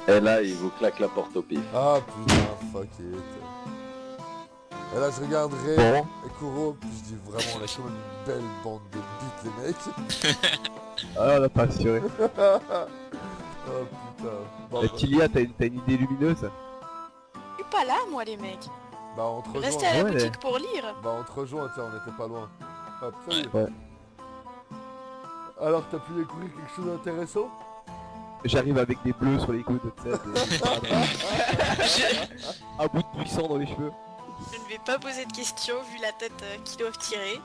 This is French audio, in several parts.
Et là, il vous claque la porte au pif. Ah putain, fuck it. Et là je regarderai Bon, Kuro, puis je dis vraiment on a quand même une belle bande de bites les mecs. ah, on a pas assuré. Oh putain. Bon, Tilia, t'as une idée lumineuse? Je suis pas là, moi, les mecs. bah on te rejoint. Restez à la Ouais. boutique pour lire. Bah on te rejoint, tiens, on était pas loin. Hop, salut. Ouais. Alors t'as pu découvrir quelque chose d'intéressant? J'arrive avec des bleus sur les coudes, tu sais, un bout de buisson dans les cheveux. Je ne vais pas poser de questions vu la tête qu'ils doivent tirer.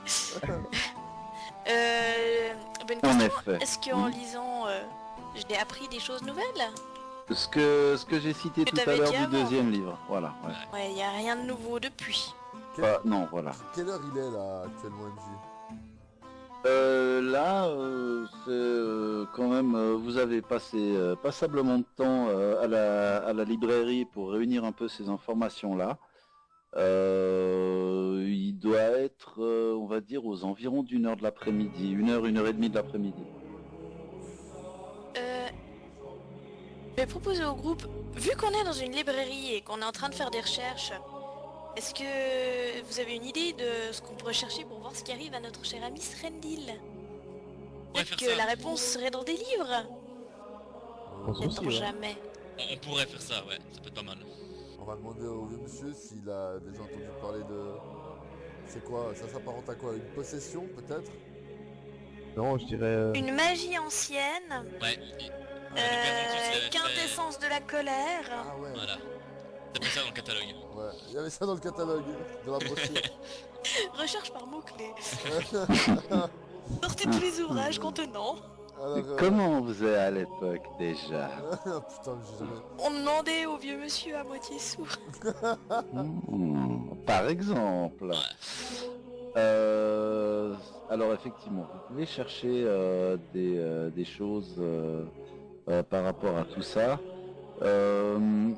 Bonne En question. effet. Est-ce qu'en lisant, je n'ai appris des choses nouvelles? Ce que j'ai cité Que tout à t'avais l'heure dit du avant. deuxième livre. Voilà. Ouais. Ouais, il n'y a rien de nouveau depuis. Non, voilà. Quelle heure il est là actuellement MJ? Là, c'est quand même, vous avez passé passablement de temps à la librairie pour réunir un peu ces informations-là. Il doit être, on va dire, aux environs d'une heure de l'après-midi, une heure et demie de l'après-midi. Je vais proposer au groupe, vu qu'on est dans une librairie et qu'on est en train de faire des recherches, est-ce que vous avez une idée de ce qu'on pourrait chercher pour voir ce qui arrive à notre cher ami Srendil? pourrait Peut-être faire que ça. la réponse serait dans des livres. Pense aussi, Sait-on ouais. jamais. On pourrait faire ça, ouais, ça peut être pas mal. On va demander au vieux monsieur s'il a déjà entendu parler de... C'est quoi? Ça s'apparente à quoi? Une possession peut-être? Non, je dirais... Une magie ancienne, Ouais. Le père Ventus l'avait fait. quintessence de la colère. Ah ouais. Voilà. T'as pris ça dans le catalogue. Ouais, il y avait ça dans le catalogue, dans la brochure. Recherche par mots-clés. Sortez tous les ouvrages contenant. Alors, Comment on faisait à l'époque déjà? putain, j'ai jamais... On demandait au vieux monsieur à moitié sourd. Par exemple. Alors effectivement, vous pouvez chercher des choses par rapport à tout ça. Ce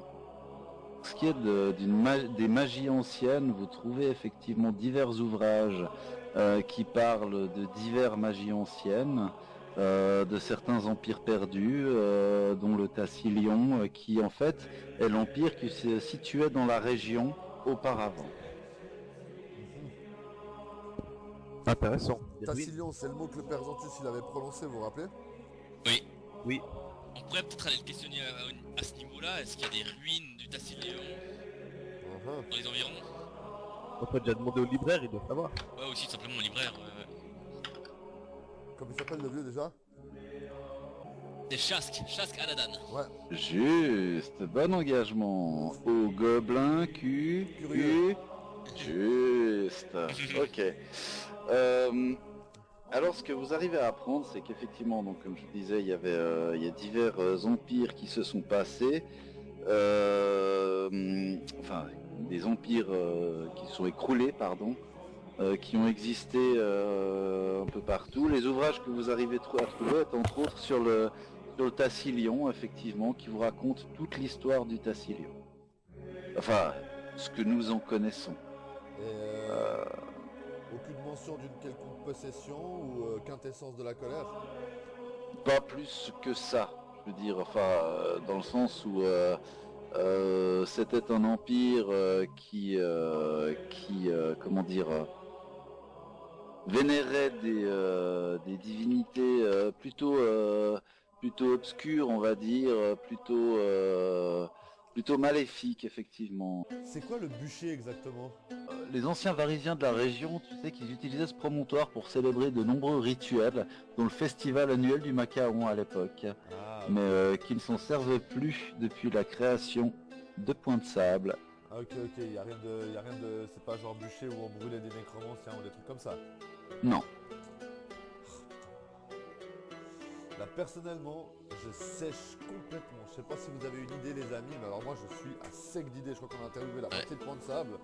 qui est des magies anciennes, vous trouvez effectivement divers ouvrages qui parlent de diverses magies anciennes, de certains empires perdus, dont le Tassilion, qui en fait est l'empire qui se situait dans la région auparavant. Intéressant. Tassilion, c'est le mot que le père Ventus il avait prononcé, vous vous rappelez? Oui. Oui. On pourrait peut-être aller le questionner à ce niveau-là. Est-ce qu'il y a des ruines du Tassilion dans les environs? On peut déjà demander au libraire, il doit savoir. Ouais, aussi, tout simplement au libraire. Comment il s'appelle le vieux déjà? C'est Shask Aladan. Ouais. Juste, bon engagement. Au gobelin Curieux. Juste. Ok. Alors ce que vous arrivez à apprendre, c'est qu'effectivement, donc comme je vous disais, il y a divers empires qui se sont passés. Enfin, des empires qui sont écroulés, pardon. Qui ont existé un peu partout. Les ouvrages que vous arrivez à trouver est entre autres sur le Tassilion, effectivement, qui vous raconte toute l'histoire du Tassilion. Enfin, ce que nous en connaissons. Et aucune mention d'une quelconque possession ou quintessence de la colère? Pas plus que ça, je veux dire, enfin, dans le sens où c'était un empire qui comment dire, vénérait des divinités plutôt obscures, on va dire, plutôt maléfiques, effectivement. C'est quoi le bûcher exactement? Les anciens Varisiens de la région, tu sais qu'ils utilisaient ce promontoire pour célébrer de nombreux rituels, dont le festival annuel du Macaon à l'époque, Ah, mais qui ne s'en servaient plus depuis la création de Point de Sable. ah, ok, y a rien de... C'est pas genre bûcher où on brûlait des nécromanciens ou des trucs comme ça. Non. Là personnellement, je sèche complètement. Je sais pas si vous avez une idée les amis, mais alors moi je suis à sec d'idées. Je crois qu'on a interviewé la moitié de Point de Sable.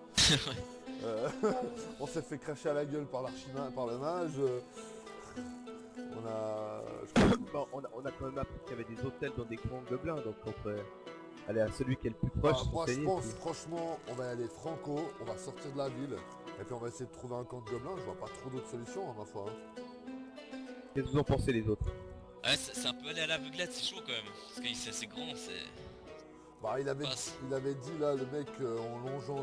On s'est fait cracher à la gueule par l'archimain, par le mage. On a... Bon, on a quand même appris qu'il y avait des hôtels dans des grands gobelins, donc on pourrait aller à celui qui est le plus proche. Moi je s'enseigner, pense puis- franchement, on va y aller franco, on va sortir de la ville. Et puis on va essayer de trouver un camp de gobelins. Je vois pas trop d'autres solutions à ma foi. Hein. Qu'est-ce que vous en pensez les autres? Ouais, c'est un peu aller à l'aveuglette, c'est chaud quand même. Parce que c'est grand, Bah, il avait Passe. dit là, le mec, en longeant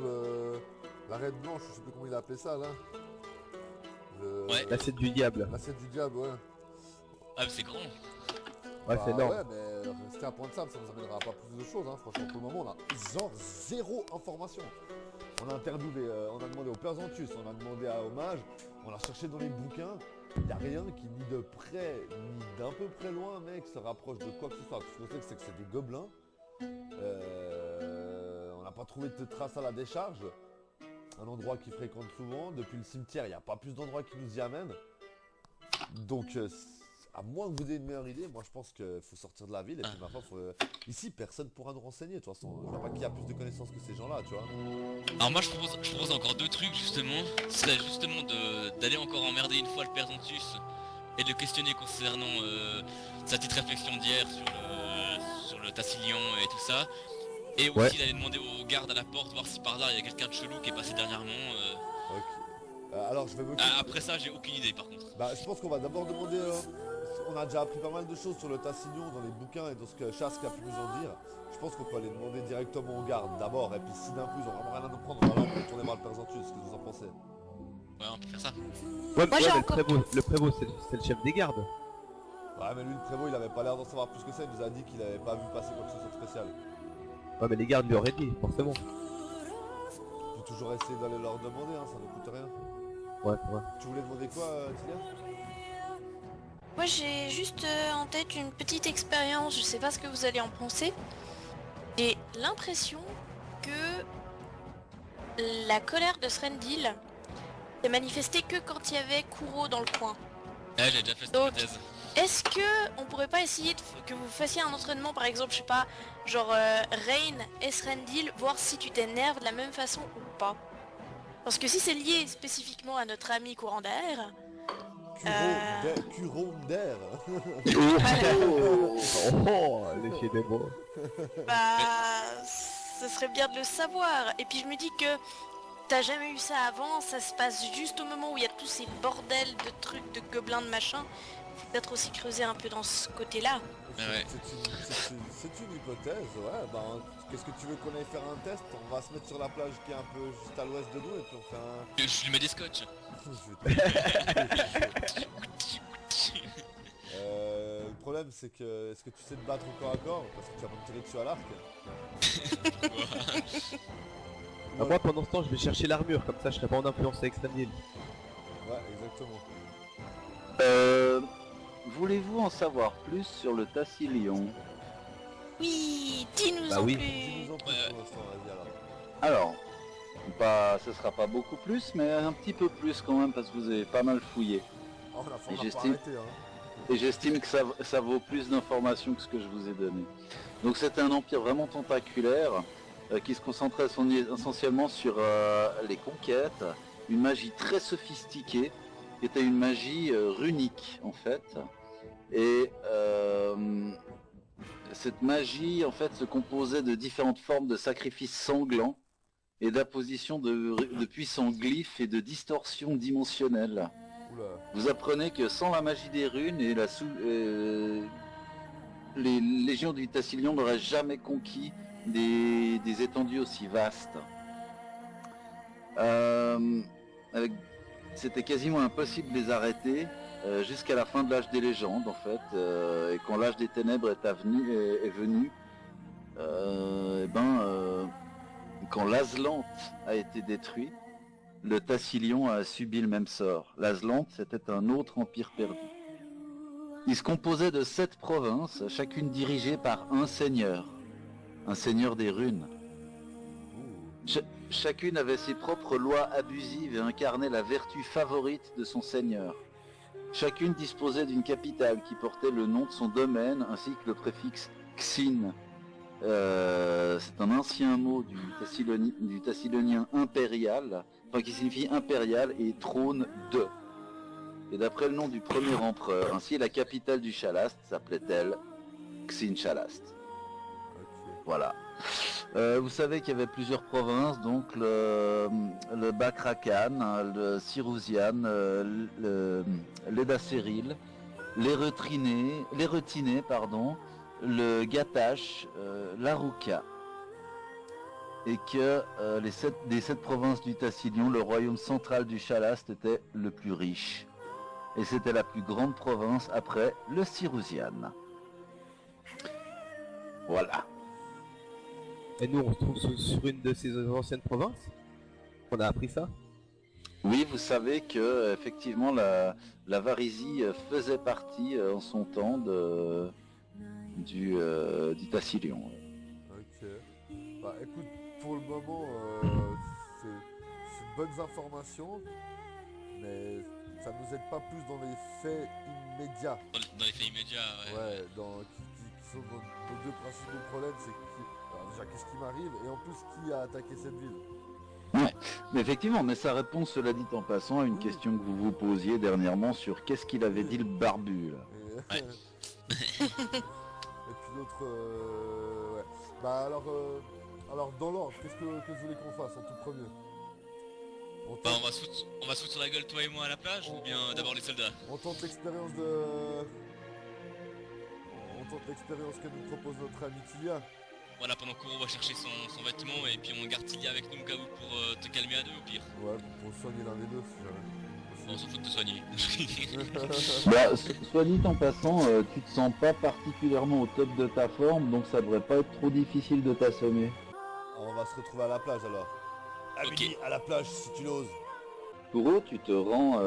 l'arête blanche, je sais plus comment il a appelé ça là. Ouais. L'assiette du diable. L'assiette du diable, ouais. Ah mais c'est grand. Ouais, c'est énorme. Ouais, mais rester à point de sable, ça nous amènera pas plus de choses, hein. Franchement, pour le moment, on a genre zéro information. On a interviewé, on a demandé au Père Zantus, on a demandé à Hommage, on a cherché dans les bouquins. Il n'y a rien qui, ni de près, ni d'un peu près loin, mec, se rapproche de quoi que ce soit. Tout ce qu'on sait, c'est que c'est des gobelins. On n'a pas trouvé de traces à la décharge. Un endroit qu'ils fréquentent souvent. Depuis le cimetière, il n'y a pas plus d'endroits qui nous y amènent. Donc, à moins que vous ayez une meilleure idée, moi je pense qu'il faut sortir de la ville. Et puis, ma foi, ici, personne pourra nous renseigner. De toute façon, je vois pas qui a plus de connaissances que ces gens-là, tu vois. Alors moi je propose encore deux trucs justement. Ce serait justement d'aller encore emmerder une fois le Père Zantus et de le questionner concernant sa petite réflexion d'hier sur le Tassilion et tout ça. Et aussi Ouais. d'aller demander aux gardes à la porte, voir si par hasard il y a quelqu'un de chelou qui est passé dernièrement. Ok. Alors, je vais m'occuper. Après ça j'ai aucune idée par contre. Bah, je pense qu'on va d'abord demander. On a déjà appris pas mal de choses sur le Tassilion dans les bouquins et dans ce que Chask a pu nous en dire. Je pense qu'on peut aller demander directement aux gardes d'abord. Et puis, si d'un coup ils ont vraiment rien à nous prendre, on va aller retourner voir le Père Zantus. Qu'est-ce que vous en pensez? Ouais on peut faire ça. Ouais, Moi, ouais, j'ai mais encore- le prévôt, c'est le chef des gardes. Ouais, mais lui, le prévôt, il avait pas l'air d'en savoir plus que ça. Il nous a dit qu'il avait pas vu passer quoi que ce soit de spécial. Ouais, mais les gardes lui auraient dit, forcément. On peut toujours essayer d'aller leur demander, hein, ça ne coûte rien. Ouais, c'est vrai. Tu voulais demander quoi, Tilia? Moi j'ai juste en tête une petite expérience, je sais pas ce que vous allez en penser. J'ai l'impression que la colère de Srendil s'est manifestée que quand il y avait Kuro dans le coin. Ouais j'ai déjà fait cette Donc, hypothèse. Est-ce que on pourrait pas essayer que vous fassiez un entraînement par exemple, je sais pas, genre Rain et Srendil, voir si tu t'énerves de la même façon ou pas. Parce que si c'est lié spécifiquement à notre ami courant d'air, Curon d'air. Oh, l'effet des mots. bah ce serait bien de le savoir. Et puis je me dis que t'as jamais eu ça avant, ça se passe juste au moment où il y a tous ces bordels de trucs, de gobelins, de machin. Faut peut-être aussi creuser un peu dans ce côté-là. Ouais. C'est une hypothèse, ouais. Ben, qu'est-ce que tu veux qu'on aille faire un test? On va se mettre sur la plage qui est un peu juste à l'ouest de nous et puis on fait un... Je lui mets des scotch. Le problème c'est que, est-ce que tu sais te battre au corps à corps? Parce que tu vas pas me tirer dessus à l'arc. Bah, moi, pendant ce temps, je vais chercher l'armure, comme ça je serai pas en influence avec Srendil. Ouais, exactement. Voulez-vous en savoir plus sur le Tassilion? Oui, dis-nous Bah en oui. plus. Dis-nous en plus Ouais. pour l'instant, vas-y alors. Alors, ce sera pas beaucoup plus, mais un petit peu plus quand même, parce que vous avez pas mal fouillé. Oh, on a pas j'estime- arrêté, hein. Et j'estime que ça vaut plus d'informations que ce que je vous ai donné. Donc c'était un empire vraiment tentaculaire, qui se concentrait essentiellement sur les conquêtes, une magie très sophistiquée, qui était une magie runique en fait. Et cette magie en fait se composait de différentes formes de sacrifices sanglants et d'apposition de puissants glyphes et de distorsions dimensionnelles. Oula. Vous apprenez que sans la magie des runes et les légions du Tassilion n'auraient jamais conquis des étendues aussi vastes. C'était quasiment impossible de les arrêter jusqu'à la fin de l'âge des légendes en fait. Et quand l'âge des ténèbres est venu, quand l'Aslante a été détruit, le Tassilion a subi le même sort. L'Aslante, c'était un autre empire perdu. Il se composait de 7 provinces, chacune dirigée par un seigneur des runes. Chacune avait ses propres lois abusives et incarnait la vertu favorite de son seigneur. Chacune disposait d'une capitale qui portait le nom de son domaine ainsi que le préfixe Xin. C'est un ancien mot du tassilonien impérial, enfin qui signifie impérial et trône de. Et d'après le nom du premier empereur, ainsi la capitale du Chalast s'appelait-elle Xin Chalast. Ok. Voilà. Vous savez qu'il y avait plusieurs provinces, donc le Bakrakan, le Sirouzian, l'Edacéril, les Retinés, le Gatash, l'Aruka, et que des 7 provinces du Tassilion, le royaume central du Chalast était le plus riche. Et c'était la plus grande province après le Sirusian. Voilà. Et nous, on se trouve sur une de ces anciennes provinces. On a appris ça. Oui, vous savez que effectivement la Varysie faisait partie en son temps du Tassilion. Ok. Bah écoute, pour le moment, c'est de bonnes informations, mais ça nous aide pas plus dans les faits immédiats. Dans les faits immédiats, ouais. Ouais, qui sont nos deux principaux problèmes, c'est alors déjà qu'est-ce qui m'arrive et en plus qui a attaqué cette ville. Mais effectivement, mais ça répond, cela dit en passant, à une question que vous vous posiez dernièrement sur qu'est-ce qu'il avait dit le barbu là. Et, Ouais. et puis l'autre, ouais. Bah alors dans l'ordre, qu'est-ce que vous voulez qu'on fasse en tout premier? Bah on va se foutre sur la gueule toi et moi à la plage ou bien d'abord les soldats? On tente l'expérience que nous propose notre ami Tilia. Voilà, pendant qu'on va chercher son vêtement et puis on garde Tilia avec nous au cas où pour te calmer à deux au pire. Ouais, pour soigner l'un des deux si jamais. On s'en fout de te soigner. Bah, soit dit en passant, tu te sens pas particulièrement au top de ta forme, donc ça devrait pas être trop difficile de t'assommer. On va se retrouver à la plage alors. Amélie, à la plage si tu l'oses. Pour tu te rends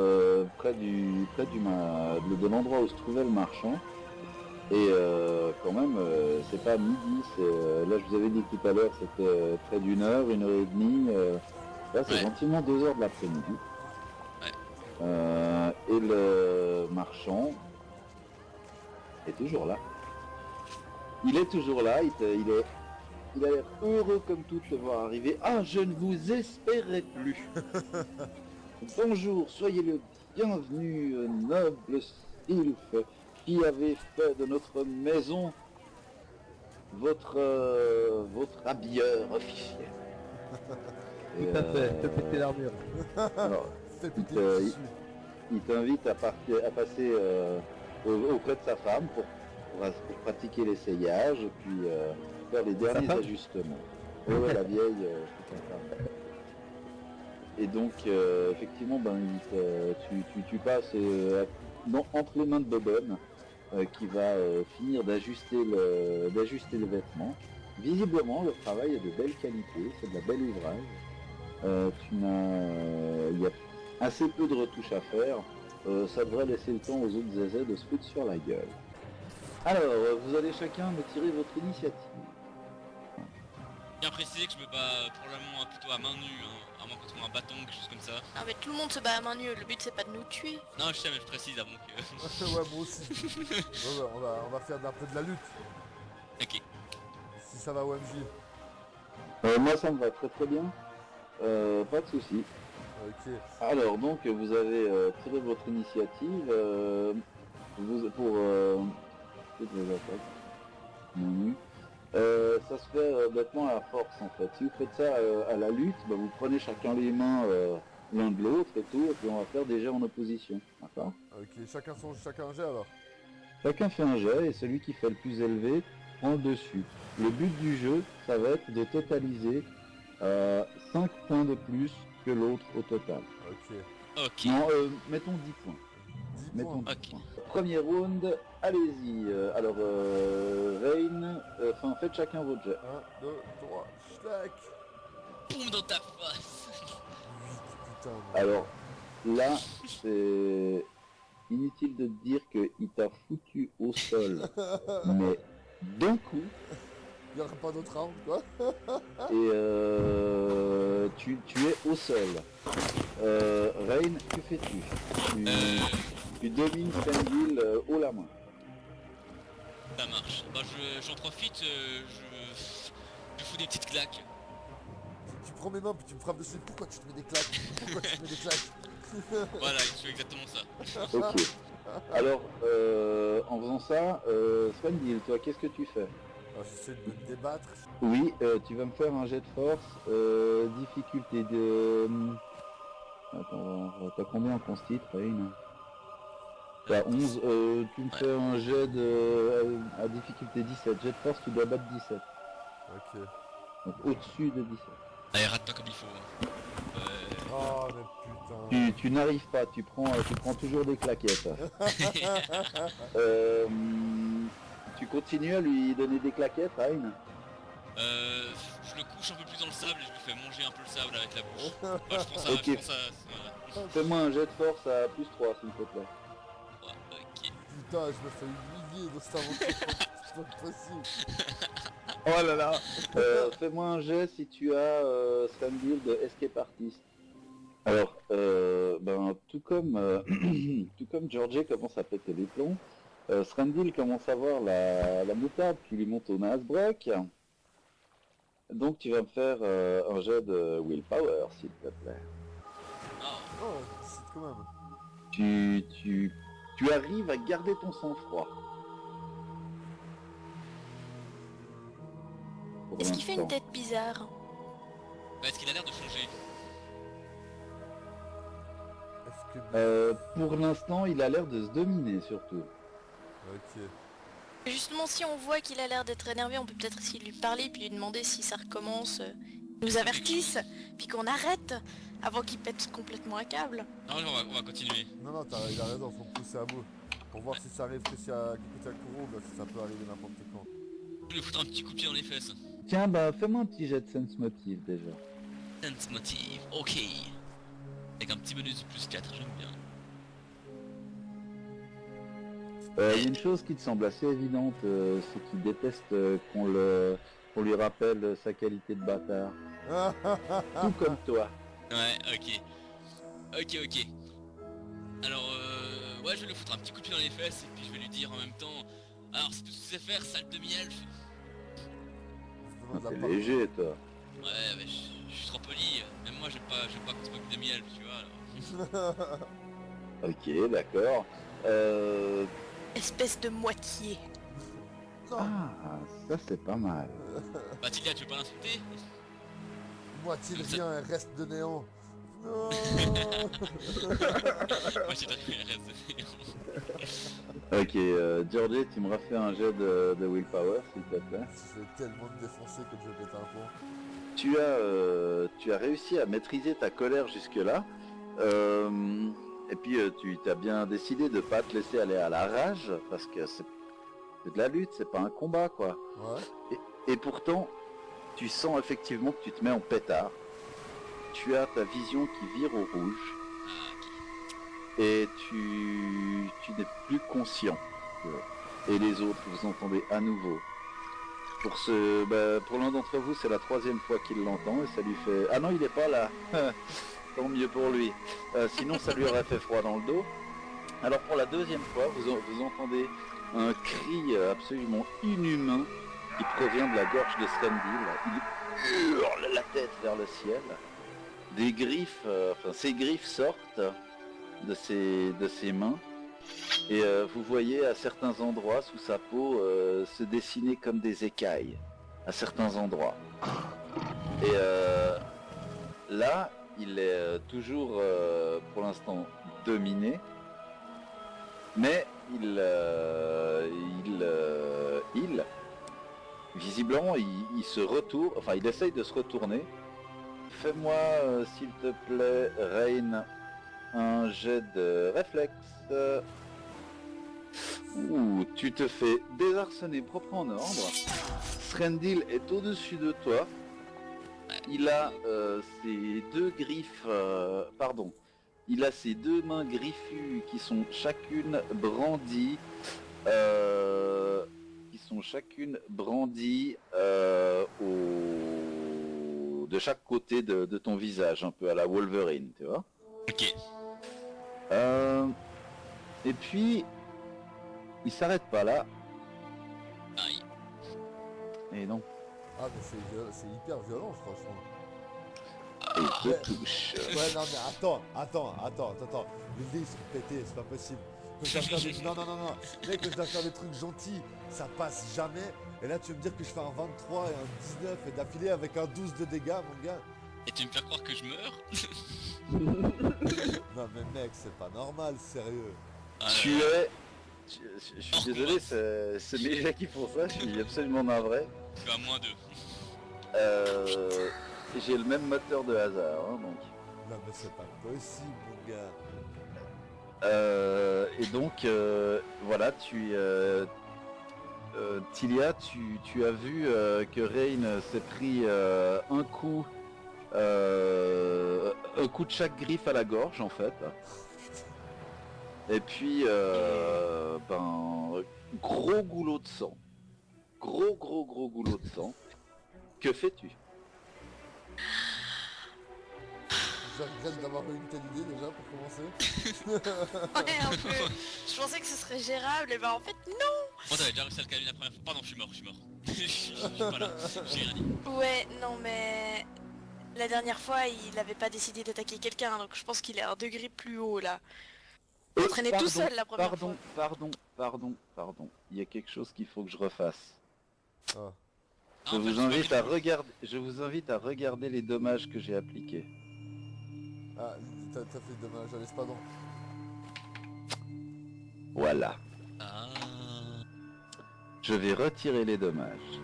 près de l'endroit où se trouvait le marchand. Et quand même, c'est pas midi, là je vous avais dit tout à l'heure, c'était près d'1 heure, 1 heure et demie. Là c'est Ouais. gentiment 2 heures de l'après-midi. Ouais. Et le marchand est toujours là. Il est toujours là, il a l'air heureux comme tout de te voir arriver. Ah, je ne vous espérais plus. Bonjour, soyez le bienvenu, noble sylphe, qui avez fait de notre maison votre habilleur officiel. Tout à fait, te péter l'armure. Alors, Fais il péter te- le tissu. il t'invite à passer auprès de sa femme pour pratiquer l'essayage et puis faire les derniers femme ajustements. Ouais, la vieille, c'est sa femme. Et donc, effectivement, tu passes entre les mains de Bobonne, qui va finir d'ajuster le vêtement. Visiblement, le travail est de belle qualité, c'est de la belle ouvrage. Il y a assez peu de retouches à faire. Ça devrait laisser le temps aux autres zézés de se foutre sur la gueule. Alors, vous allez chacun me tirer votre initiative. Bien préciser que je me bats probablement plutôt à main nue, hein, à moins qu'on trouve un bâton, quelque chose comme ça. Non mais tout le monde se bat à main nue, le but c'est pas de nous tuer. Non, je sais, mais je précise avant que... Ouais, moi aussi. Ouais, on va faire un peu de la lutte. Ok. Si ça va OMJ. Moi, ça me va très très bien. Pas de souci. Ok. Alors, donc, vous avez tiré votre initiative pour toutes vos attaques. Main nue. Ça se fait bêtement à la force en fait. Si vous faites ça à la lutte, bah, vous prenez chacun les mains l'un de l'autre et tout, et puis on va faire des jets en opposition. D'accord ? Ok, chacun un jet alors. Chacun fait un jet et celui qui fait le plus élevé prend le dessus. Le but du jeu, ça va être de totaliser 5 points de plus que l'autre au total. Ok. Ok. Non, mettons 10 points. 10 Mettons points. 10 points. Premier round, allez-y. Alors, Rain, faites chacun votre jet. 1, 2, 3, schlack. Boum dans ta face. Putain. Alors, là, c'est inutile de te dire qu'il t'a foutu au sol, mais d'un coup, Il n'y aura pas d'autre round quoi. et tu es au sol. Rain, que fais-tu? Tu domines Fendil haut la main. Ça marche. Bah j'en profite, je fous des petites claques. Tu prends mes mains puis tu me frappes dessus. Pourquoi tu te mets des claques? Pourquoi tu te mets des claques? Voilà, je fais exactement ça. Ok. Alors, en faisant ça, Fendil, toi, qu'est-ce que tu fais? Alors, j'essaie de me débattre. Oui, tu vas me faire un jet de force, difficulté de... Attends, t'as combien en consti, Rain? T'as 11, tu me fais un jet à difficulté 17. Jet de force, tu dois battre 17. Ok. Donc au-dessus de 17. Allez, rate pas comme il faut. Oh mais putain. Tu n'arrives pas, tu prends toujours des claquettes. Tu continues à lui donner des claquettes, Rain? Je le couche un peu plus dans le sable et je lui fais manger un peu le sable avec la bouche. Ouais, je prends ça, Ok. je prends ça. Fais-moi un jet de force à +3 s'il te plaît. Ouais, ok. Putain, je me fais humilier dans cette aventure. C'est pas possible. Oh là là. Fais-moi un jet si tu as Strandil de Escape Artist. Alors, tout comme tout comme Georgie commence à péter les plombs, Strandil commence à voir la moutarde qui lui monte au Nasbrock. Donc tu vas me faire un jet de willpower s'il te plaît. Oh, Oh, c'est quand même. Tu arrives à garder ton sang-froid. Pour Est-ce qu'il fait une l'instant. tête bizarre? bah, est-ce qu'il a l'air de changer? Est-ce que... Pour l'instant, il a l'air de se dominer surtout. Ok. Justement, si on voit qu'il a l'air d'être énervé, on peut peut-être essayer de lui parler puis lui demander si ça recommence, nous avertisse, puis qu'on arrête avant qu'il pète complètement un câble. Non, on va continuer. Non, non, il a raison, faut pousser à bout. Pour voir si ça arrive que si à Kuro, bah, si ça peut arriver n'importe quand. Je vais lui foutre un petit coup de pied dans les fesses. Tiens, bah fais-moi un petit jet de sense motive déjà. Sense motive, ok. Avec un petit bonus de plus 4, j'aime bien. Il y a une chose qui te semble assez évidente, c'est qu'il déteste qu'on lui rappelle sa qualité de bâtard. Tout comme toi. Ouais, ok. Ok. Alors, ouais, je vais lui foutre un petit coup de pied dans les fesses et puis je vais lui dire en même temps... Alors, c'est tout ce que tu sais faire, sale demi-elfe. Je demande la T'es part. léger toi. Ouais, mais je suis trop poli. Même moi, j'aime pas qu'on se moque de demi-elfe, tu vois. Alors. Ok, d'accord. Espèce de moitié. Non, Ah, ça c'est pas mal. Batilia, tu veux pas l'insulter? moitié de rien, un reste de néant. Non. Moi, j'ai donné le reste. Ok, Georgie, tu me refais un jet de willpower s'il te plaît. Je vais tellement me défoncer que je vais péter un pont. Tu as réussi à maîtriser ta colère jusque-là. Et puis tu as bien décidé de pas te laisser aller à la rage parce que c'est de la lutte, c'est pas un combat quoi. Ouais. Et pourtant, tu sens effectivement que tu te mets en pétard. Tu as ta vision qui vire au rouge et tu n'es plus conscient. Et les autres, vous entendez à nouveau. Pour l'un d'entre vous, c'est la 3e fois qu'il l'entend et ça lui fait... Ah non, il est pas là. Tant mieux pour lui. Sinon, ça lui aurait fait froid dans le dos. Alors pour la 2e fois, vous entendez un cri absolument inhumain qui provient de la gorge de Strandil. Il hurle la tête vers le ciel. Des griffes, ses griffes sortent de ses mains. Et vous voyez à certains endroits sous sa peau se dessiner comme des écailles. À certains endroits. Et là, il est toujours pour l'instant dominé. Mais visiblement, il se retourne, enfin il essaye de se retourner. Fais-moi, s'il te plaît, Rain, un jet de réflexe. Ouh, tu te fais désarçonner propre en ordre. Strandil est au-dessus de toi. Il a ses deux griffes, il a ses deux mains griffues qui sont chacune brandies, de chaque côté de ton visage, un peu à la Wolverine, tu vois. Ok. Et puis, il s'arrête pas là. Aïe. Et non, Ah mais c'est hyper violent franchement. il te touche. Ouais non mais attends. Les dés ils sont pétés, c'est pas possible. Que je dois faire des... Non. Mec, que je dois faire des trucs gentils, ça passe jamais. Et là tu veux me dire que je fais un 23 et un 19 et d'affilée avec un 12 de dégâts mon gars. Et tu me fais croire que je meurs? Non mais mec c'est pas normal, sérieux. Ah, Tu es... Je suis désolé, c'est mes gars qui font ça, je suis absolument navré. Tu as moins 2. J'ai le même moteur de hasard, hein, donc. Non mais c'est pas possible mon gars. Et donc, voilà, Tilia, tu as vu que Rain s'est pris un coup de chaque griffe à la gorge, en fait. Et puis, gros goulot de sang. Gros goulot de sang. Que fais-tu? Je regrette d'avoir eu une telle idée déjà pour commencer. Ouais, un peu. Je pensais que ce serait gérable, et bah en fait non. Moi t'avais déjà réussi à le calmer la première fois. Pardon, je suis mort. Je suis pas là, j'ai rien dit. Ouais, non mais... La dernière fois, il avait pas décidé d'attaquer quelqu'un, donc je pense qu'il est un degré plus haut là. Il entraînait tout seul la première fois. Pardon. Il y a quelque chose qu'il faut que je refasse. Ah. Ah, Je en fait, vous c'est invite pas à regarder. Je vous invite à regarder les dommages que j'ai appliqués. Ah, t'as fait dommage, j'avais pas donc. Voilà. Ah. Je vais retirer les dommages.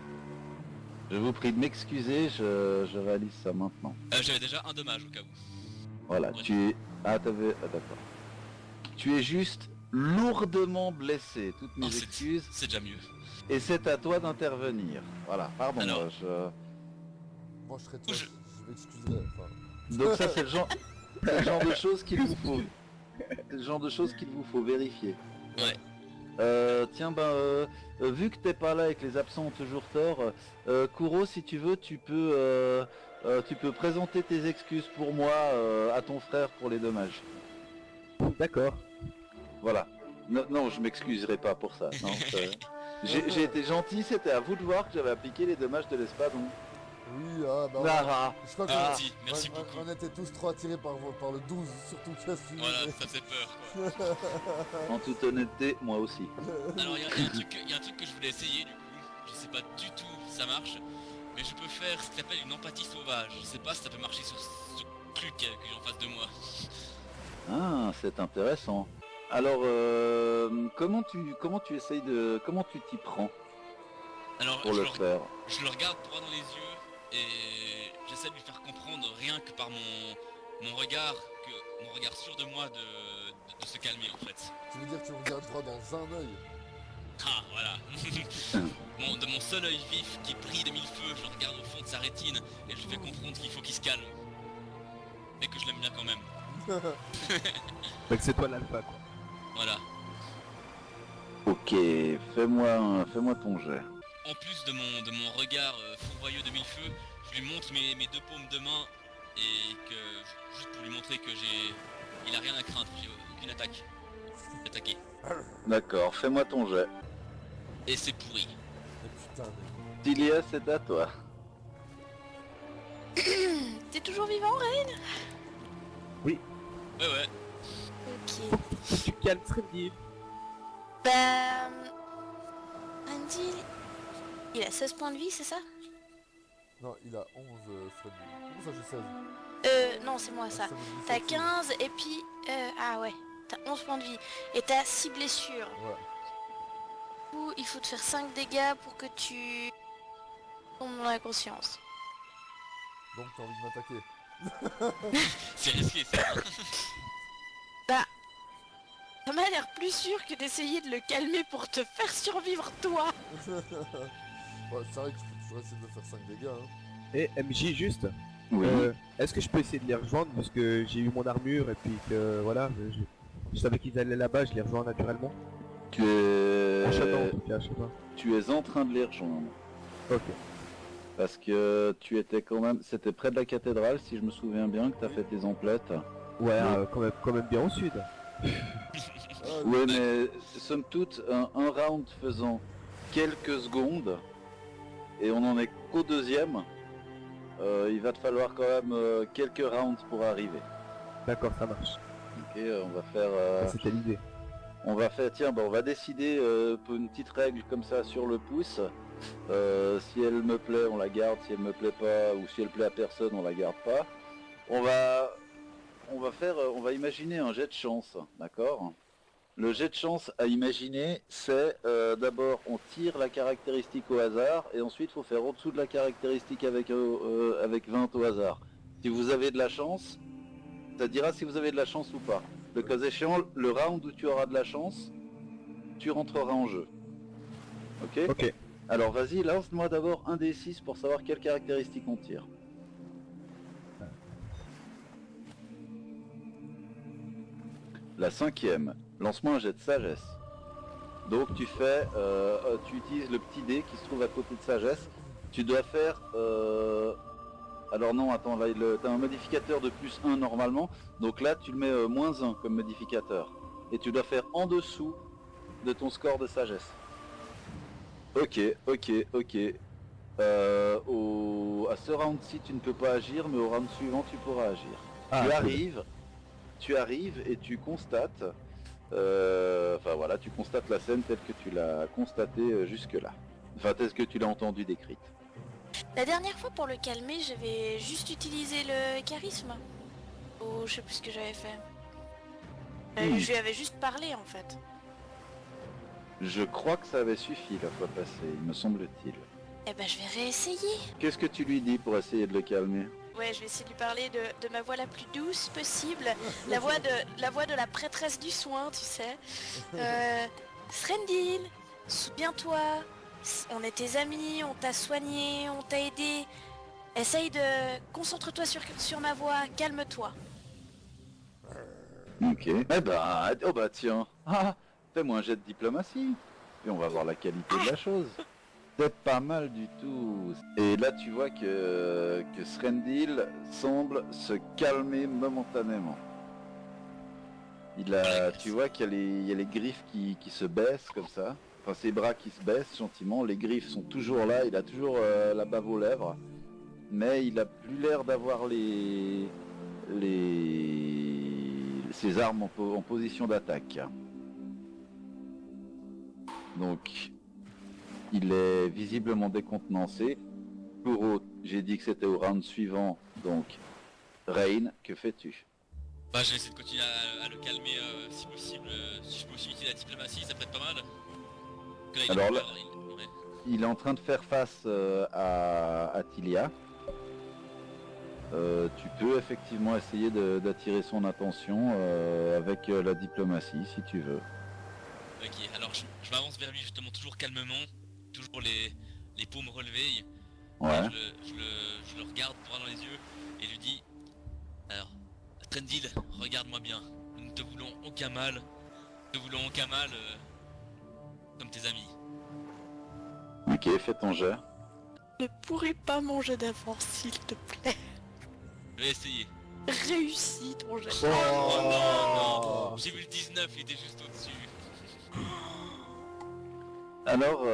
Je vous prie de m'excuser, je réalise ça maintenant. J'avais déjà un dommage au cas où. Voilà, Ouais. tu es... Ah, d'accord. Tu es juste lourdement blessé, toutes mes Oh, excuses, c'est déjà mieux. et c'est à toi d'intervenir. Voilà, pardon, Alors. Moi je serais toi, Je- je m'excuserais. Enfin, Donc ça, c'est le genre de choses qu'il vous faut... C'est le genre de choses qu'il vous faut vérifier. Ouais. Tiens, vu que t'es pas là et que les absents ont toujours tort, Kuro, si tu veux, tu peux présenter tes excuses pour moi à ton frère pour les dommages. D'accord. Voilà. Non, je m'excuserai pas pour ça. Non, j'ai été gentil, c'était à vous de voir que j'avais appliqué les dommages de l'espadon. oui, ah bah Nara. je crois que Merci beaucoup. on était tous trop attirés par le 12, surtout qui a suivi. Voilà, ça fait peur quoi. En toute honnêteté, moi aussi. Alors il y a un truc que je voulais essayer du coup. Je sais pas du tout si ça marche. Mais je peux faire ce qu'on appelle une empathie sauvage. Je sais pas si ça peut marcher sur ce truc que j'ai en face de moi. Ah, c'est intéressant. Alors, comment tu essayes de... Comment tu t'y prends Alors pour le faire? je le regarde droit dans les yeux et j'essaie de lui faire comprendre rien que par mon regard sûr de moi de se calmer en fait. Tu veux dire que tu me regardes droit dans un œil? Ah voilà. De mon seul œil vif qui brille de mille feux, je regarde au fond de sa rétine et je lui fais comprendre qu'il faut qu'il se calme. Et que je l'aime bien quand même. Donc c'est toi l'alpha quoi. Voilà. Ok, fais-moi ton jet. En plus de mon regard fourvoyeux de mille feux, je lui montre mes deux paumes de main et que juste pour lui montrer que il a rien à craindre, j'ai aucune attaque. Attaquer. D'accord, fais-moi ton jet. Et c'est pourri. Et putain, mais... Tilia, c'est à toi. T'es toujours vivant, Rain? Ouais. Ok. Tu calmes Trendy. Bah... Andy... Il a 16 points de vie, c'est ça? Non, il a 11 Freddy. Comment ça j'ai 16? Non, c'est moi ça. Ça me dit T'as 17. 15 et puis... Ah ouais, t'as 11 points de vie. Et t'as 6 blessures. Ouais. Du coup, il faut te faire 5 dégâts pour que tu tombes dans la conscience. Donc t'as envie de m'attaquer. C'est risqué ça. Ça m'a l'air plus sûr que d'essayer de le calmer pour te faire survivre toi. Ouais, c'est vrai que je peux toujours essayer de faire 5 dégâts. Hein. Et MJ juste. Oui. Est-ce que je peux essayer de les rejoindre parce que j'ai eu mon armure et puis que voilà, je savais qu'ils allaient là-bas, je les rejoins naturellement. Tu es... En chapeau en tout cas, je sais pas. Tu es en train de les rejoindre. Ok. Parce que tu étais quand même... C'était près de la cathédrale, si je me souviens bien, que t'as fait tes emplettes. Ouais, quand même bien au sud. Ah, Ouais, mais somme toute, un round faisant quelques secondes, et on en est qu'au deuxième, il va te falloir quand même quelques rounds pour arriver. D'accord, ça marche. Ok, on va faire... C'était l'idée. On va faire, tiens, on va décider pour une petite règle comme ça sur le pouce. Si elle me plaît, on la garde. Si elle me plaît pas, ou si elle plaît à personne, on la garde pas. On va imaginer un jet de chance, d'accord? Le jet de chance à imaginer, c'est d'abord on tire la caractéristique au hasard et ensuite il faut faire en dessous de la caractéristique avec 20 au hasard. Si vous avez de la chance, ça dira si vous avez de la chance ou pas. Le cas échéant, le round où tu auras de la chance, tu rentreras en jeu. Ok. Ok. Alors vas-y, lance-moi d'abord un des 6 pour savoir quelle caractéristique on tire. La 5e, lance-moi un jet de sagesse. Donc tu fais, tu utilises le petit dé qui se trouve à côté de sagesse. Tu dois faire, alors non, attends, là t'as un modificateur de plus 1 normalement. Donc là tu le mets moins 1 comme modificateur. Et tu dois faire en dessous de ton score de sagesse. Ok. À ce round-ci tu ne peux pas agir, mais au round suivant tu pourras agir. Ah, Tu arrives et tu constates, enfin voilà, tu constates la scène telle que tu l'as constatée jusque-là. Enfin, telle que tu l'as entendue décrite. La dernière fois pour le calmer, j'avais juste utilisé le charisme. Ou je sais plus ce que j'avais fait. Je lui avais juste parlé en fait. Je crois que ça avait suffi la fois passée, me semble-t-il. Eh ben je vais réessayer. Qu'est-ce que tu lui dis pour essayer de le calmer? Ouais, je vais essayer de lui parler de ma voix la plus douce possible. La voix de la prêtresse du soin, tu sais. Srendil, souviens-toi, on est tes amis, on t'a soigné, on t'a aidé. Essaye de... Concentre-toi sur ma voix, calme-toi. Ok. Eh ben, oh bah tiens. Ah, fais-moi un jet de diplomatie. Et on va voir la qualité de la chose. C'est pas mal du tout. Et là tu vois que Srendil semble se calmer momentanément. Tu vois qu'il y a les griffes qui se baissent comme ça. Enfin ses bras qui se baissent gentiment. Les griffes sont toujours là, il a toujours la bave aux lèvres. Mais il a plus l'air d'avoir ses armes en position d'attaque. Donc... il est visiblement décontenancé. J'ai dit que c'était au round suivant, donc Rain, que fais-tu? Bah je vais essayer de continuer à le calmer si possible. Si je peux aussi utiliser la diplomatie, ça peut être pas mal. Que là, il a Alors peur, là- ouais. Il est en train de faire face à Tilia. Tu peux effectivement essayer d'attirer son attention avec la diplomatie si tu veux. Ok, alors je m'avance vers lui justement toujours calmement, toujours les paumes relevées. Ouais. Je le regarde droit dans les yeux et lui dis, alors, Trendil, regarde-moi bien, nous ne te voulons aucun mal, comme tes amis. Ok, fais ton jet. Ne pourrais pas manger d'avance, s'il te plaît. Je vais essayer. Réussis ton jet. Oh non, non, j'ai vu le 19, il était juste au-dessus. Alors,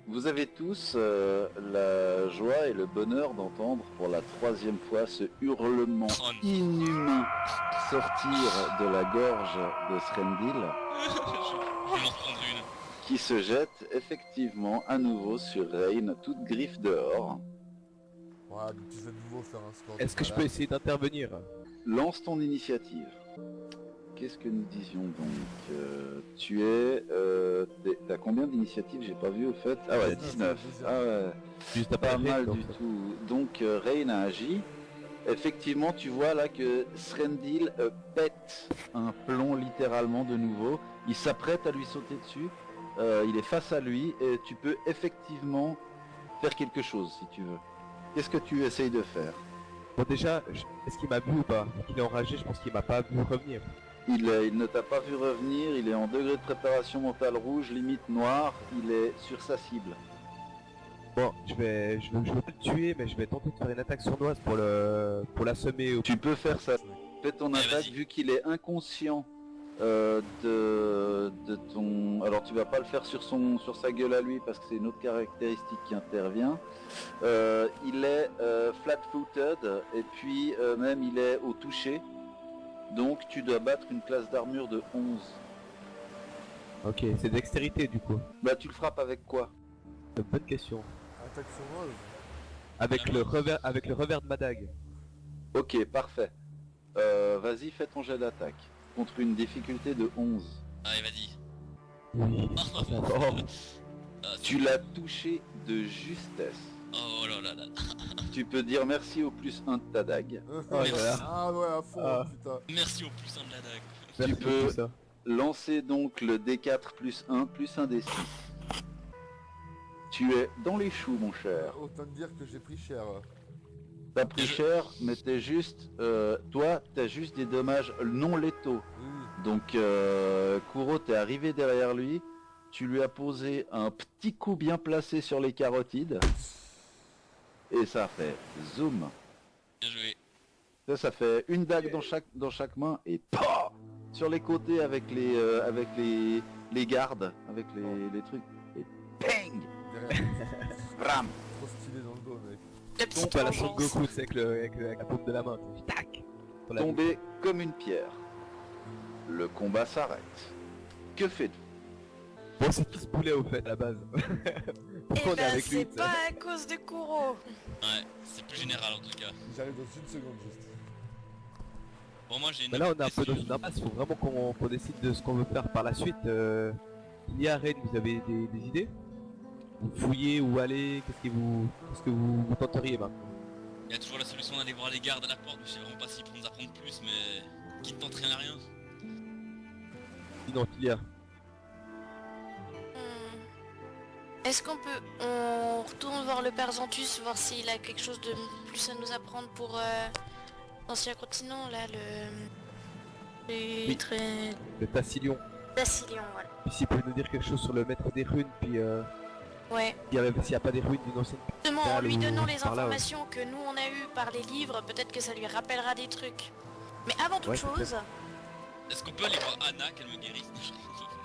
vous avez tous la joie et le bonheur d'entendre pour la 3e fois ce hurlement Oh non. inhumain sortir de la gorge de Srendil, Je vais m'en reprendre une. qui se jette effectivement à nouveau sur Rain, toute griffe dehors. Ouais, donc tu vas de nouveau faire un score. Est-ce que je peux essayer d'intervenir? Lance ton initiative. Qu'est-ce que nous disions donc tu es... T'as combien d'initiatives? J'ai pas vu au fait. Ah ouais, 19. Ah ouais. Juste après Pas Rain, mal donc. du tout. Donc Rain a agi. Effectivement, tu vois là que Srendil pète un plomb littéralement de nouveau. Il s'apprête à lui sauter dessus. Il est face à lui et tu peux effectivement faire quelque chose si tu veux. Qu'est-ce que tu essayes de faire? Bon déjà, est-ce qu'il m'a vu ou pas? Il est enragé, je pense qu'il m'a pas vu revenir. Il ne t'a pas vu revenir, il est en degré de préparation mentale rouge, limite noire, il est sur sa cible. Bon, je vais pas le tuer, mais je vais tenter de faire une attaque sournoise pour l'assommer. Tu peux faire ça. Fais ton Ouais, attaque vas-y. vu qu'il est inconscient de ton... Alors tu vas pas le faire sur sa gueule à lui parce que c'est une autre caractéristique qui intervient. Il est flat-footed et puis même il est au toucher. Donc tu dois battre une classe d'armure de 11. Ok, c'est dextérité du coup. Bah tu le frappes avec quoi? Bonne question. Attaque sournoise. Avec le revers de ma dague. Ok, parfait. Vas-y, fais ton jet d'attaque. contre une difficulté de 11. Allez, vas-y. Oui. Oh. Ah, Tu l'as touché de justesse. Oh là là là. Tu peux dire merci au +1 de ta dague. là là. Ah ouais, à fond, Ah. putain. Merci au plus 1 de la dague. Merci Tu peux- pour tout ça. Lancez donc le D4 +1 plus un D6. Tu es dans les choux, mon cher. Autant te dire que j'ai pris cher. T'as pris cher, mais t'es juste... toi, t'as juste des dommages non létaux. Oui, oui. Donc, Kuro, t'es arrivé derrière lui. Tu lui as posé un petit coup bien placé sur les carotides. Et ça fait zoom. Bien joué. Ça fait une dague dans chaque main et PAH sur les côtés avec les gardes, avec les trucs. Et ping Derrière. Bram. Trop stylé dans le dos, mec. La petite Tombe à la Son vengeance. Goku, c'est avec la paume de la main. Tac. Sur la Tombé comme une pierre. Le combat s'arrête. Que faites-vous? Bon, c'est tous poulet au fait à la base. Eh Pourquoi on est ben, avec c'est lui pas à cause de Kuro. Ouais, c'est plus général en tout cas. J'arrive dans une seconde juste. Bon, moi j'ai une... Mais là on est un peu dans question. une impasse, faut vraiment qu'on décide de ce qu'on veut faire par la suite. Il y a Ren, vous avez des idées? Vous fouillez ou aller, qu'est-ce que vous tenteriez maintenant? Il y a toujours la solution d'aller voir les gardes à la porte, je sais vraiment pas s'ils pourront nous apprendre plus, mais... Qui ne tente rien à rien. Sinon, il y a. Est-ce qu'on peut... On retourne voir le père Zantus, voir s'il a quelque chose de plus à nous apprendre pour l'ancien continent, là, le... Oui. très... Le Tassilion. Tassilion, voilà. Puis s'il peut nous dire quelque chose sur le maître des runes, puis Ouais. s'il n'y a pas des runes d'une ancienne... Justement, en lui ou donnant les par là, informations que nous on a eues par les livres, peut-être que ça lui rappellera des trucs. Mais avant toute Ouais, chose, Est-ce qu'on peut aller voir Anna, qu'elle me guérisse?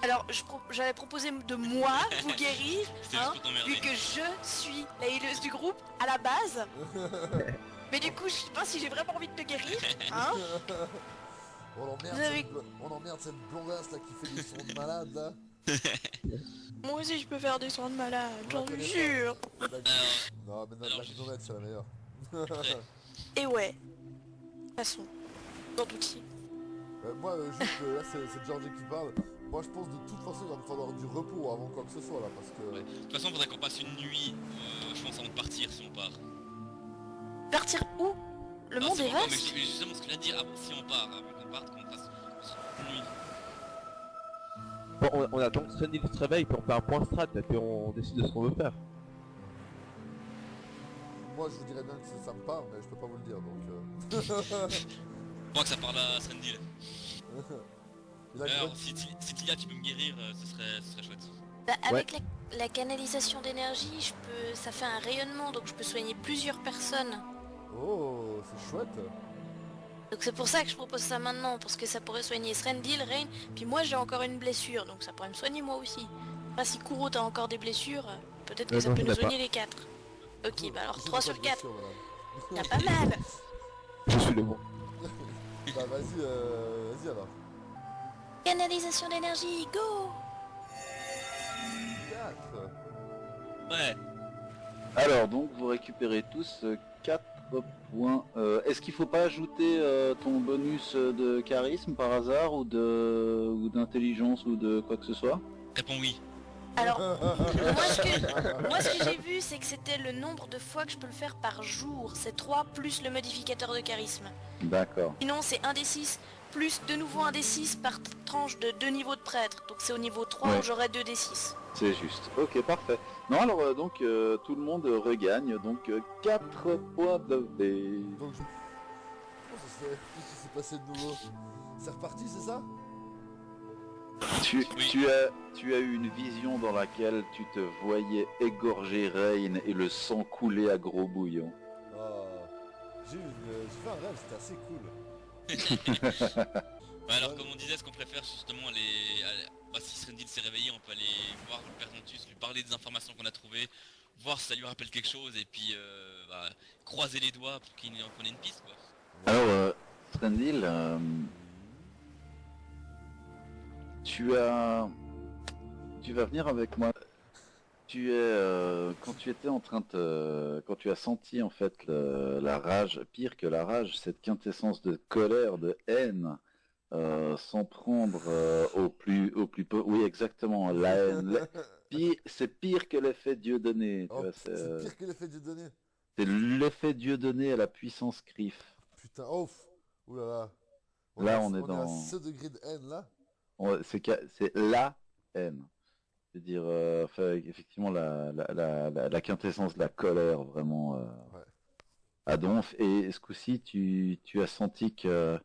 alors j'avais proposé de moi vous guérir, C'était hein, juste pour t'emmerder. vu que je suis la healeuse du groupe à la base. Mais du coup, je sais pas si j'ai vraiment envie de te guérir, hein. On emmerde cette blondasse là qui fait des sons de malade là. Moi aussi je peux faire des soins de malade, j'en connais suis pas. sûre. Non mais alors, la blondette c'est la meilleure. Et ouais. De toute façon, dans d'outils. Moi juste là c'est Georgie qui parle. Moi je pense de toute façon il va me falloir du repos avant quoi que ce soit là parce que... Ouais. De toute façon, faudrait qu'on passe une nuit, je pense, avant de partir si on part. Partir où? Le Non, monde c'est est bon, mais vaste. justement ce que je viens de dire, si on part, avant qu'on parte, qu'on fasse une nuit. Bon, on attend que Sunny se réveille pour faire un point strat, et puis on décide de ce qu'on veut faire. Moi je vous dirais bien que ça me parle mais je peux pas vous le dire donc... Je crois que ça parle à Sandil. Il a Alors, une- si Tilia, tu peux me guérir, ce serait chouette. Bah, avec la canalisation d'énergie, ça fait un rayonnement, donc je peux soigner plusieurs personnes. Oh c'est chouette. Donc c'est pour ça que je propose ça maintenant, parce que ça pourrait soigner Srendil, Rain, puis moi j'ai encore une blessure, donc ça pourrait me soigner moi aussi. Enfin, si Kuro t'as encore des blessures, peut-être que ça non, peut j'en nous ai soigner les 4. Ok, bah alors J'ai 3 pas sur de 4, blessure, madame. y'a pas mal. Je suis le bon. Bah vas-y alors. Canalisation d'énergie, go. 4. Ouais. Alors, donc, vous récupérez tous 4 points. Est-ce qu'il faut pas ajouter ton bonus de charisme par hasard ou d'intelligence ou de quoi que ce soit? Réponds oui. Alors, moi ce que j'ai vu, c'est que c'était le nombre de fois que je peux le faire par jour. C'est 3 plus le modificateur de charisme. D'accord. Sinon c'est 1d6 plus de nouveau 1d6 par tranche de 2 niveaux de prêtre. Donc c'est au niveau 3 Ouais. où j'aurai 2d6. C'est juste. Ok, parfait. Non, alors donc tout le monde regagne donc 4 points de vie. Donc je... Comment ça se fait? Qu'est-ce qui s'est passé de nouveau? C'est reparti c'est ça? Tu, Oui. tu as eu une vision dans laquelle tu te voyais égorger Rain et le sang couler à gros bouillon. Oh. J'ai fait un rêve, c'était assez cool. Ouais, alors comme on disait, ce qu'on préfère justement bah, si Srendil s'est réveillé, on peut aller voir le père Nantus, lui parler des informations qu'on a trouvées, voir si ça lui rappelle quelque chose et puis bah, croiser les doigts pour qu'on ait une piste quoi. Alors, Strandil, tu vas venir avec moi. Tu es, quand tu étais en train de, quand tu as senti en fait la rage, pire que la rage, cette quintessence de colère, de haine s'en prendre au plus peu. Oui, exactement. La haine. C'est pire que l'effet Dieudonné. Tu Oh, vois, c'est pire que l'effet du donné. c'est l'effet Dieudonné à la puissance Criff. Putain, oh, oulala. Là, on est On est à dans. ce degré de haine là. C'est la haine. C'est-à-dire, enfin, effectivement, la quintessence de la colère, vraiment, Ouais. à donf. Et ce coup-ci, tu as senti que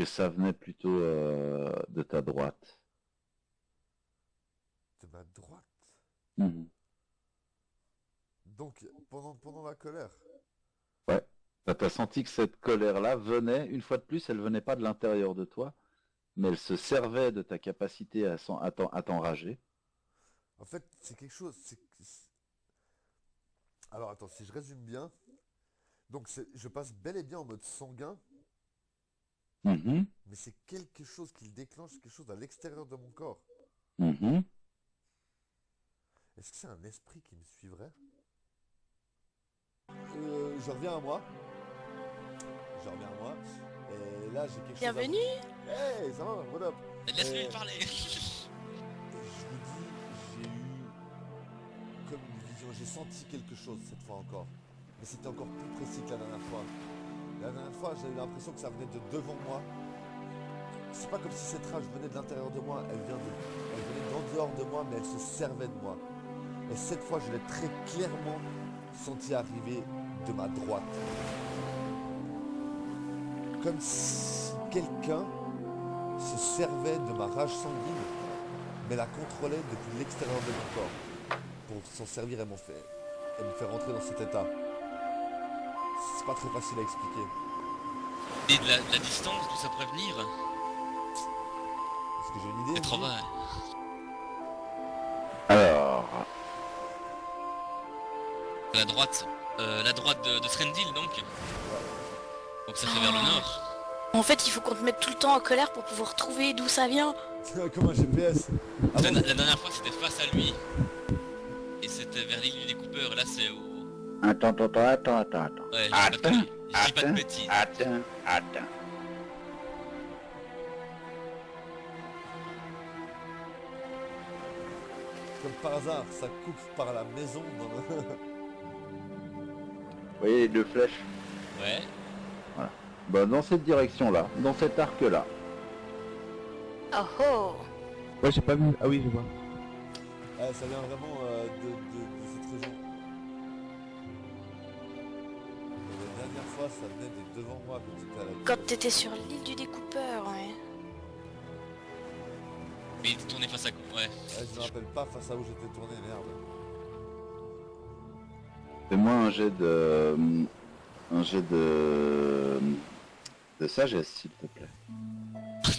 ça venait plutôt de ta droite. De ma droite. Mhm. Donc, pendant la colère. Ouais. T'as senti que cette colère-là venait, une fois de plus, elle venait pas de l'intérieur de toi, mais elle se servait de ta capacité à t'enrager. En fait, c'est quelque chose. Alors, attends, si je résume bien. Donc, je passe bel et bien en mode sanguin, Mhm. mais c'est quelque chose qui le déclenche, quelque chose à l'extérieur de mon corps. Mhm. Est-ce que c'est un esprit qui me suivrait? Je reviens à moi. Je reviens à moi. Et là, j'ai quelque chose à... Bienvenue. Hey, ça va, what up? Laisse-lui Et- parler. Et je vous dis, j'ai eu comme une vision, j'ai senti quelque chose cette fois encore. Mais c'était encore plus précis que la dernière fois. La dernière fois, j'ai eu l'impression que ça venait de devant moi. C'est pas comme si cette rage venait de l'intérieur de moi, elle venait d'en dehors de moi, mais elle se servait de moi. Et cette fois, je l'ai très clairement senti arriver de ma droite. Comme si quelqu'un se servait de ma rage sanguine, mais la contrôlait depuis l'extérieur de mon corps. Pour s'en servir et me faire rentrer dans cet état. C'est pas très facile à expliquer. Et de la distance, d'où ça pourrait venir. Est-ce que j'ai une idée? C'est trop vous? vrai. Alors, La droite de Srendil donc. Donc ça fait vers le nord. En fait, il faut qu'on te mette tout le temps en colère pour pouvoir trouver d'où ça vient. Comme un GPS. Ah La, bon, la dernière fois c'était face à lui. Et c'était vers l'île du découpeur. Là c'est au... attends. Ouais, je dis pas de, je dis pas de Attends, bêtises. attends. comme par hasard, ça coupe par la maison dans le... Vous voyez les deux flèches? Ouais. Bah, dans cette direction-là, dans cet arc-là. Oh oh. Ouais, j'ai pas vu. Ah oui, je vois. Ça vient vraiment de cette région. Et la dernière fois, ça venait de devant moi quand j'étais à la ville. Quand t'étais sur l'île du découpeur, ouais. Mais il était tourné face à quoi? Ouais. Je me rappelle pas face à où j'étais tourné, merde. Fais-moi un jet de... Un jet de sagesse, s'il te plaît.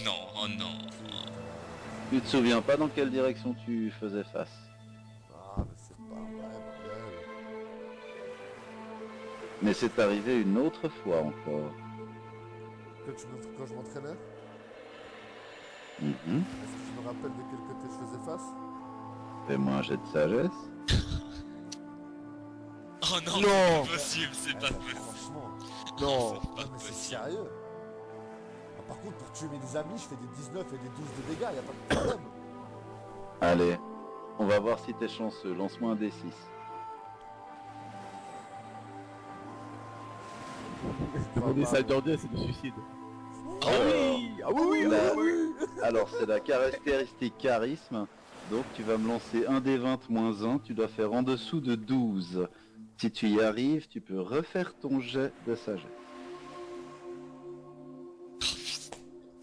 Non, oh non. Tu te souviens pas dans quelle direction tu faisais face? Ah, mais c'est pas vrai, bordel. Mais c'est arrivé une autre fois encore. Quand je m'entraînais, Mhm. est-ce que tu me rappelles de quel côté je faisais face? Fais-moi un jet de sagesse. Oh non, Non. c'est pas possible, c'est Ah, pas ça, possible. franchement. Non. C'est pas Non, mais c'est possible. sérieux. Ah, par contre, pour tuer mes amis, je fais des 19 et des 12 de dégâts, y a pas de problème. Allez, on va voir si t'es chanceux. Lance-moi un D6. Demander ça à Jordi, c'est du suicide. Ah Alors, oui. Ah oui, oui, la- ah oui. Alors, c'est la caractéristique charisme. Donc, tu vas me lancer un des 20 moins 1. Tu dois faire en dessous de 12. Si tu y arrives, tu peux refaire ton jet de sagesse.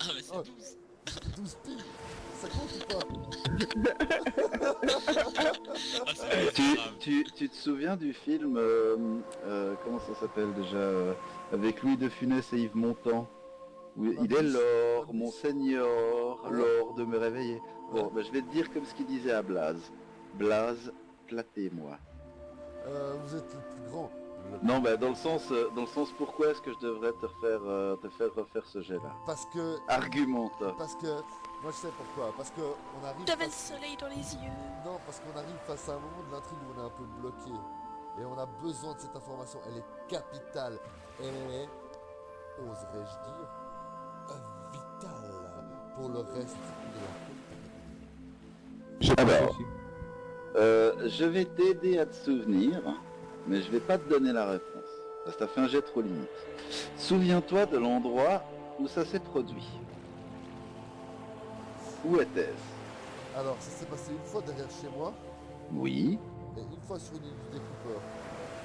Ah mais c'est Oh. 12. 12 piles, ça compte ou pas? Ah c'est Tu, grave. tu te souviens du film, comment ça s'appelle déjà, avec Louis de Funès et Yves Montand, où il est l'or, mon seigneur, l'or de me réveiller. Bon, bah, je vais te dire comme ce qu'il disait à Blaze. Blaze, platez-moi. Vous êtes le plus grand. Non, bah, dans le sens pourquoi est-ce que je devrais te faire refaire ce jet-là? Parce que... Argumente. Parce que... Moi je sais pourquoi. Parce que on arrive... J'avais le face- soleil dans les yeux. Non, parce qu'on arrive face à un moment de l'intrigue où on est un peu bloqué. Et on a besoin de cette information. Elle est capitale. Elle est, oserais-je dire, vitale. pour le reste de la côte? Je pense Alors. aussi. Je vais t'aider à te souvenir, mais je vais pas te donner la réponse. Parce que t'as fait un jet trop limite. Souviens-toi de l'endroit où ça s'est produit. Où était-ce? Alors, ça s'est passé une fois derrière chez moi, Oui. et une fois sur une île du découpeur.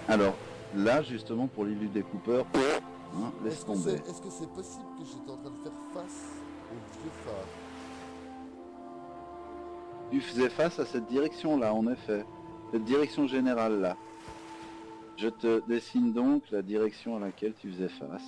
Alors, là, justement, pour l'île du découpeur, hein, laisse Est-ce tomber. que c'est possible que j'étais en train de faire face au vieux phare? Tu faisais face à cette direction-là, en effet. Cette direction générale-là. Je te dessine donc la direction à laquelle tu faisais face.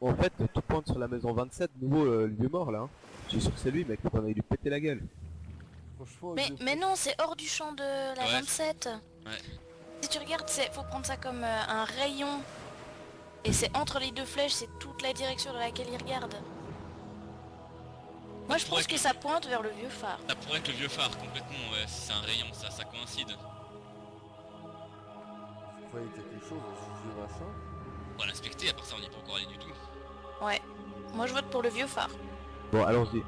Bon, en fait, tu pointes sur la maison 27, nouveau le vieux mort là. Hein. Je suis sûr que c'est lui, mec, on a dû lui péter la gueule. Franchement, Mais non, c'est hors du champ de la Ouais. 27. Ouais. Si tu regardes, faut prendre ça comme un rayon. Et c'est entre les deux flèches, c'est toute la direction dans laquelle il regarde. Moi je pense que ça pointe vers le vieux phare. Ça pourrait être le vieux phare complètement, ouais, si c'est un rayon, ça coïncide. Vous croyez qu'il y a quelque chose dans ce vieux machin? On va l'inspecter, à part ça on n'y est pas encore allé du tout. Ouais. Moi je vote pour le vieux phare. Bon, allons-y.